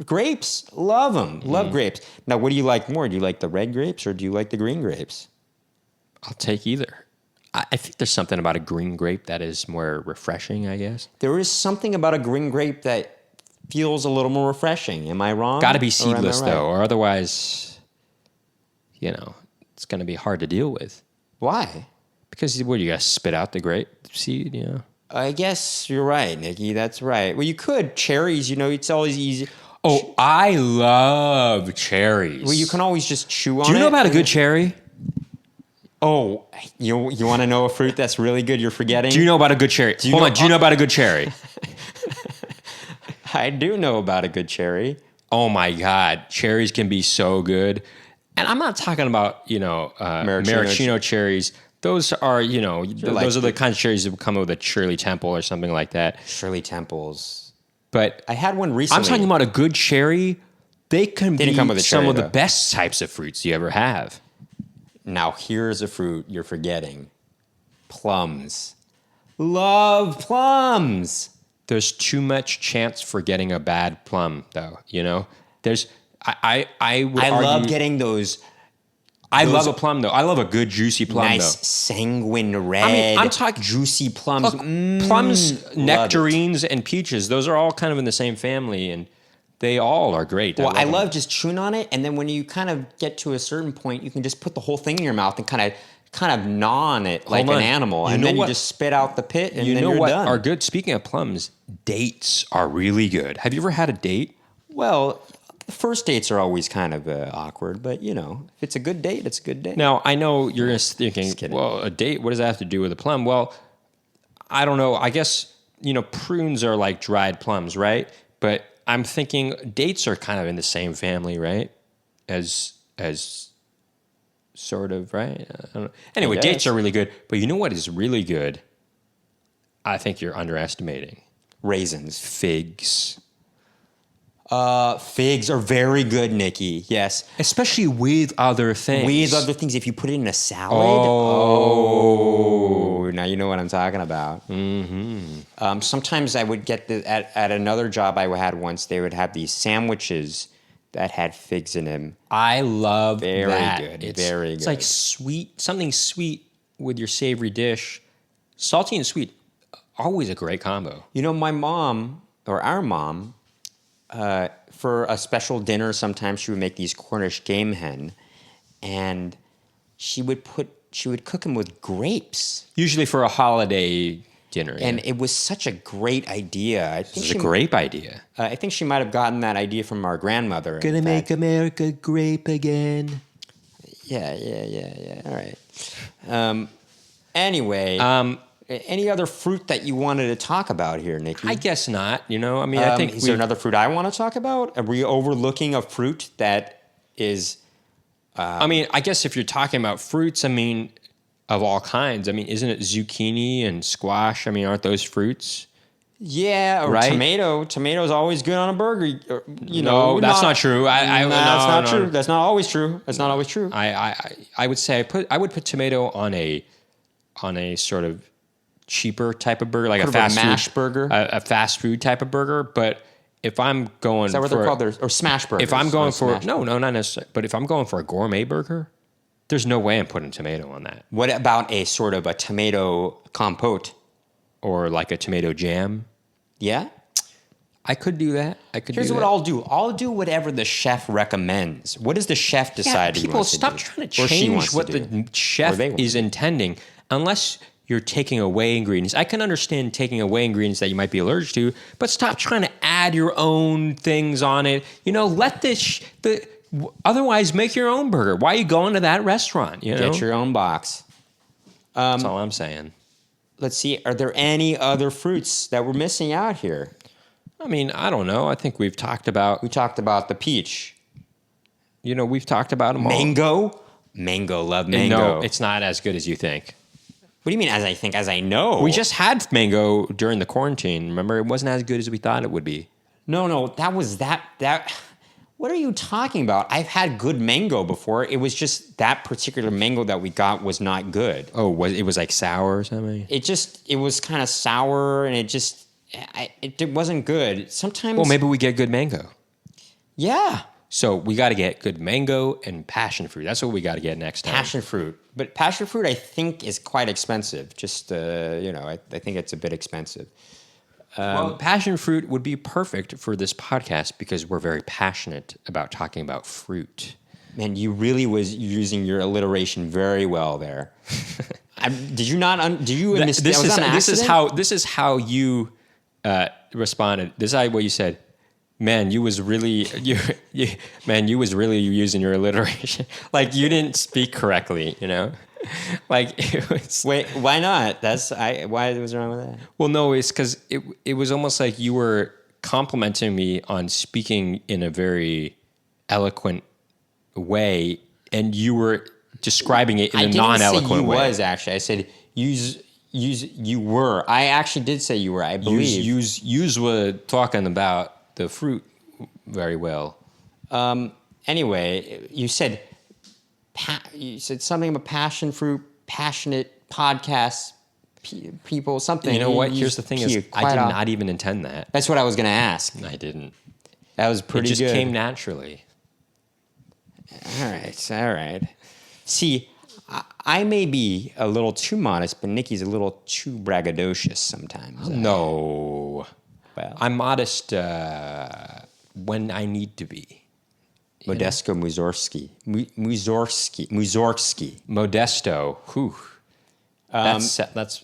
grapes. Love them. Love grapes. Now, what do you like more? Do you like the red grapes or do you like the green grapes? I'll take either. I think there's something about a green grape that is more refreshing, I guess. There is something about a green grape that feels a little more refreshing. Am I wrong? Got to be seedless, though, or otherwise, it's going to be hard to deal with. Why? Because you got to spit out the grape seed, I guess you're right, Nicky. That's right. Well, you could. Cherries, it's always easy. Oh, I love cherries. Well, you can always just chew on it. Do you know about a good cherry? Oh, you want to know a fruit that's really good you're forgetting? Do you know about a good cherry? Do you know about a good cherry? I do know about a good cherry. Oh, my God. Cherries can be so good. And I'm not talking about, maraschino cherries. Those are, those are the kinds of cherries that would come with a Shirley Temple or something like that. Shirley Temples. But I had one recently. I'm talking about a good cherry. They can be come with a cherry, some of the best types of fruits you ever have. Now, here's a fruit you're forgetting. Plums. Love plums. There's too much chance for getting a bad plum, though. There's... I love getting those... I love a plum, though. I love a good, juicy plum, nice, though. Sanguine red, I'm talking juicy plums. Look, plums, nectarines, and peaches, those are all kind of in the same family, and they all are great. Well, I love just chewing on it, and then when you kind of get to a certain point, you can just put the whole thing in your mouth and kind of gnaw on it like an animal, and then you just spit out the pit, and then you're done. Are good? Speaking of plums, dates are really good. Have you ever had a date? Well... The first dates are always kind of awkward, but, if it's a good date, it's a good date. Now, I know you're just thinking, well, a date, what does that have to do with a plum? Well, I don't know. I guess, prunes are like dried plums, right? But I'm thinking dates are kind of in the same family, right? As sort of, right? I don't know. Anyway, dates are really good. But you know what is really good? I think you're underestimating. Raisins. Figs. Figs are very good, Nicky. Yes. Especially with other things. With other things, if you put it in a salad. Oh. Now you know what I'm talking about. Mm-hmm. Sometimes I would get at another job I had once, they would have these sandwiches that had figs in them. I love very that. Good. It's very good. It's like sweet, something sweet with your savory dish. Salty and sweet, always a great combo. You know, my mom, or our mom, for a special dinner, sometimes she would make these Cornish game hen, and she would cook them with grapes. Usually for a holiday dinner. And it was such a great idea. I think it's a grape idea. I think she might have gotten that idea from our grandmother. Gonna make America grape again. Yeah. All right. Anyway, any other fruit that you wanted to talk about here, Nicky? I guess not. You know, I mean, I think is there another fruit I want to talk about? Are we overlooking a fruit that is? I mean, I guess if you're talking about fruits, I mean, of all kinds. I mean, isn't it zucchini and squash? I mean, aren't those fruits? Yeah, or right? Tomato. Tomato's always good on a burger. You know, that's not true. That's not true. That's not always true. That's not always true. I would say I would put tomato on a sort of cheaper type of burger, like a fast mash food burger, a fast food type of burger. But if I'm going, is that what they're called? Or smash burgers? If I'm going for no, not necessarily. But if I'm going for a gourmet burger, there's no way I'm putting tomato on that. What about a sort of a tomato compote? Or like a tomato jam? Yeah? I could do that. Here's what I'll do. I'll do whatever the chef recommends. What does the chef decide he wants to do? People, stop trying to change what the chef is intending unless you're taking away ingredients. I can understand taking away ingredients that you might be allergic to, but stop trying to add your own things on it. You know, let otherwise make your own burger. Why are you going to that restaurant? You know? Get your own box. That's all I'm saying. Let's see. Are there any other fruits that we're missing out here? I mean, I don't know. I think we've talked about... We talked about the peach. You know, we've talked about them all. Mango? Love mango. No, it's not as good as you think. What do you mean, as I think, as I know? We just had mango during the quarantine. Remember, it wasn't as good as we thought it would be. No, that was that... What are you talking about? I've had good mango before. It was just that particular mango that we got was not good. Oh, it was like sour or something? It was kind of sour, and it wasn't good. Sometimes... Well, maybe we get good mango. Yeah. So we got to get good mango and passion fruit. That's what we got to get next time. Passion fruit. But passion fruit, I think, is quite expensive. Just, I think it's a bit expensive. Well, passion fruit would be perfect for this podcast because we're very passionate about talking about fruit. Man, you really was using your alliteration very well there. Did you not? Did you? This is how you responded. This is what you said. Man, you was really using your alliteration. Like you didn't speak correctly, you know. Like it was. Wait, why not? Why was wrong with that? Well, no, it's because it was almost like you were complimenting me on speaking in a very eloquent way, and you were describing it in a non-eloquent way. I was actually. I said you were. I actually did say you were. I believe you were talking about the fruit very well. Anyway, you said something about passion fruit, passionate podcasts, people, something. You know what? Here's the thing: is I did not even intend that. That's what I was going to ask. I didn't. That was pretty good. It just came naturally. All right. See, I may be a little too modest, but Nicky's a little too braggadocious sometimes. No. Well, I'm modest when I need to be. Modesto Mussorgsky. Modesto. Whew.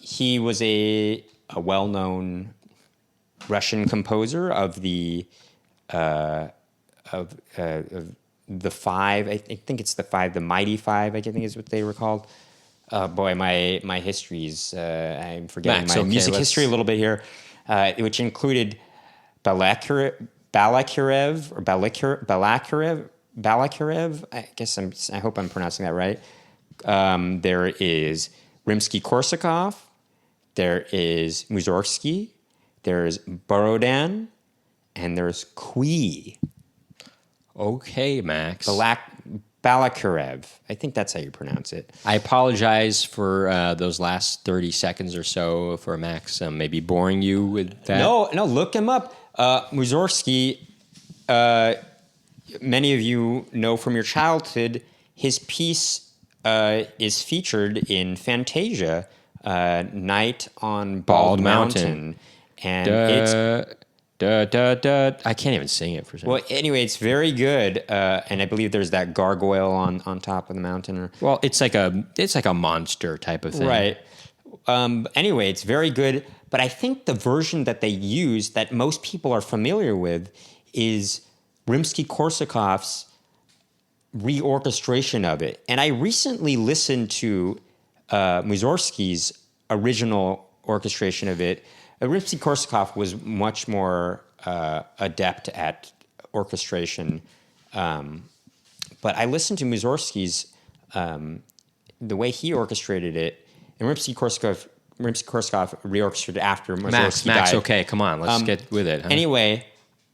He was a well-known Russian composer of the five. I think it's the five, the Mighty Five. I think is what they were called. Boy, my history's I'm forgetting my music history a little bit here, which included Balakirev. I hope I'm pronouncing that right. There is Rimsky-Korsakov. There is Mussorgsky. There is Borodin, and there's Kiwi. Okay, Max. Balakarev. I think that's how you pronounce it. I apologize for those last 30 seconds or so for Max maybe boring you with that. No, look him up. Mussorgsky, many of you know from your childhood, his piece is featured in Fantasia, Night on Bald Mountain. And it's... I can't even sing it for some Well, anyway, it's very good, and I believe there's that gargoyle on top of the mountain. Well, it's like a monster type of thing, right? Anyway, it's very good, but I think the version that they use that most people are familiar with is Rimsky-Korsakov's reorchestration of it. And I recently listened to Mussorgsky's original orchestration of it. Rimsky-Korsakov was much more adept at orchestration, but I listened to Mussorgsky's the way he orchestrated it, and Rimsky-Korsakov reorchestrated after Mussorgsky Max, died. okay, come on, let's get with it. Huh? Anyway,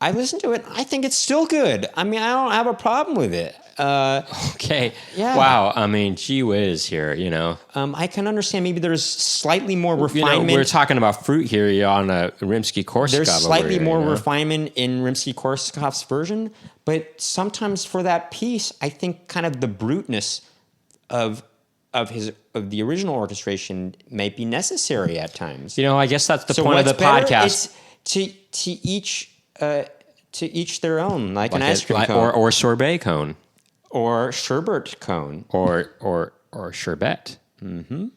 I listened to it. I think it's still good. I mean, I don't have a problem with it. Okay. Yeah. Wow. I mean, gee whiz here, you know. I can understand maybe there's slightly more refinement. We're talking about fruit here on a Rimsky-Korsakov. There's slightly more you know? refinement in Rimsky-Korsakov's version, but sometimes for that piece, I think kind of the bruteness of the original orchestration may be necessary at times. You know, I guess that's the point of the podcast. It's to each their own, like an ice cream cone. Or sorbet cone. Or sherbet cone. Or sherbet. Mm-hmm.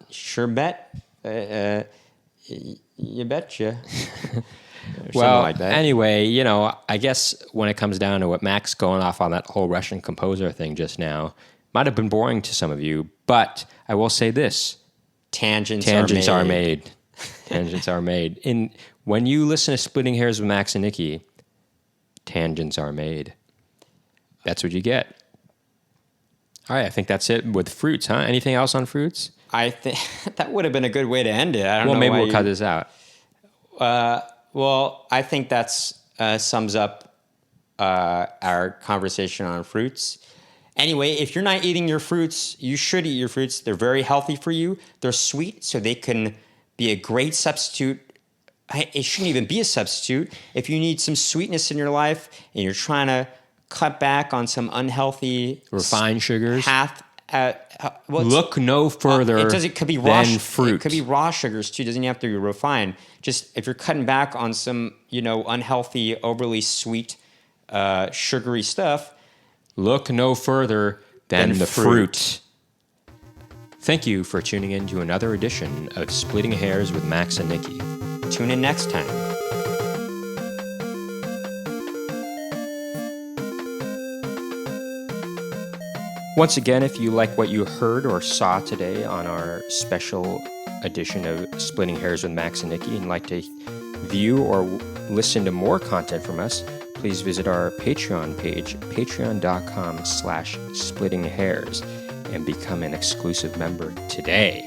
Sherbet? You betcha. Well, like that. Anyway, you know, I guess when it comes down to what Max going off on that whole Russian composer thing just now, might have been boring to some of you, but I will say this. Tangents are made. Tangents are made. When you listen to Splitting Hairs with Max and Nicky, tangents are made. That's what you get. All right, I think that's it with fruits, huh? Anything else on fruits? I think that would have been a good way to end it. I don't know. Well, maybe we'll cut this out. Well, I think that's sums up our conversation on fruits. Anyway, if you're not eating your fruits, you should eat your fruits. They're very healthy for you. They're sweet, so they can be a great substitute. It shouldn't even be a substitute. If you need some sweetness in your life and you're trying to cut back on some unhealthy refined sugars, look no further it could be raw than fruit. It could be raw sugars too. It doesn't have to be refined. Just if you're cutting back on some, unhealthy, overly sweet, sugary stuff, look no further than the fruit. Thank you for tuning in to another edition of Splitting Hairs with Max and Nicky. Tune in next time. Once again, if you like what you heard or saw today on our special edition of Splitting Hairs with Max and Nicky and like to view or listen to more content from us, please visit our Patreon page, patreon.com/splittinghairs, and become an exclusive member today.